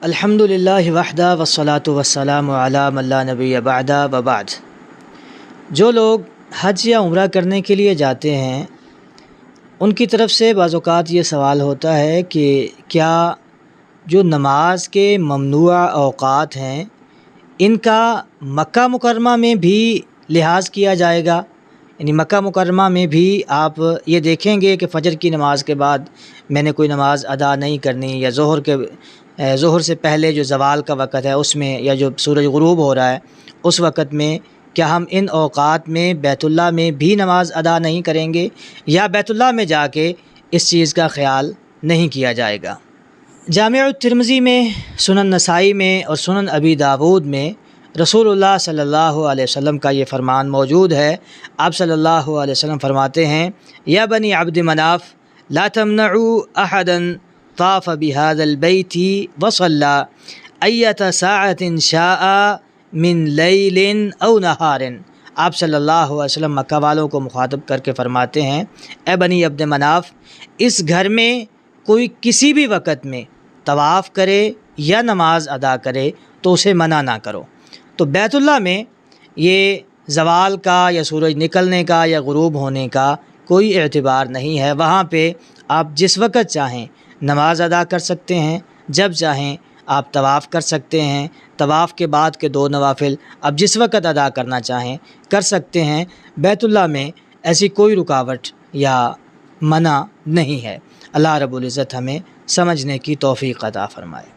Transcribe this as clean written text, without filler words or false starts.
الحمدللہ وحدہ والصلاۃ والسلام علی من لا نبی بعدہ وبعد۔ جو لوگ حج یا عمرہ کرنے کے لیے جاتے ہیں ان کی طرف سے بعض اوقات یہ سوال ہوتا ہے کہ کیا جو نماز کے ممنوع اوقات ہیں ان کا مکہ مکرمہ میں بھی لحاظ کیا جائے گا؟ یعنی مکہ مکرمہ میں بھی آپ یہ دیکھیں گے کہ فجر کی نماز کے بعد میں نے کوئی نماز ادا نہیں کرنی، یا ظہر سے پہلے جو زوال کا وقت ہے اس میں، یا جو سورج غروب ہو رہا ہے اس وقت میں، کیا ہم ان اوقات میں بیت اللہ میں بھی نماز ادا نہیں کریں گے، یا بیت اللہ میں جا کے اس چیز کا خیال نہیں کیا جائے گا؟ جامع الترمذی میں، سنن نسائی میں اور سنن ابی داود میں رسول اللہ صلی اللہ علیہ وسلم کا یہ فرمان موجود ہے۔ آپ صلی اللہ علیہ وسلم فرماتے ہیں: یا بنی عبد مناف لا تمنعوا احدا طاف بهذا البيت وصلى ایۃ ساعۃ شاء من لیل او نہار۔ آپ صلی اللہ علیہ وسلم مکہ والوں کو مخاطب کر کے فرماتے ہیں: اے بنی عبد مناف، اس گھر میں کوئی کسی بھی وقت میں طواف کرے یا نماز ادا کرے تو اسے منع نہ کرو۔ تو بیت اللہ میں یہ زوال کا یا سورج نکلنے کا یا غروب ہونے کا کوئی اعتبار نہیں ہے۔ وہاں پہ آپ جس وقت چاہیں نماز ادا کر سکتے ہیں، جب چاہیں آپ طواف کر سکتے ہیں، طواف کے بعد کے 2 نوافل آپ جس وقت ادا کرنا چاہیں کر سکتے ہیں۔ بیت اللہ میں ایسی کوئی رکاوٹ یا منع نہیں ہے۔ اللہ رب العزت ہمیں سمجھنے کی توفیق عطا فرمائے۔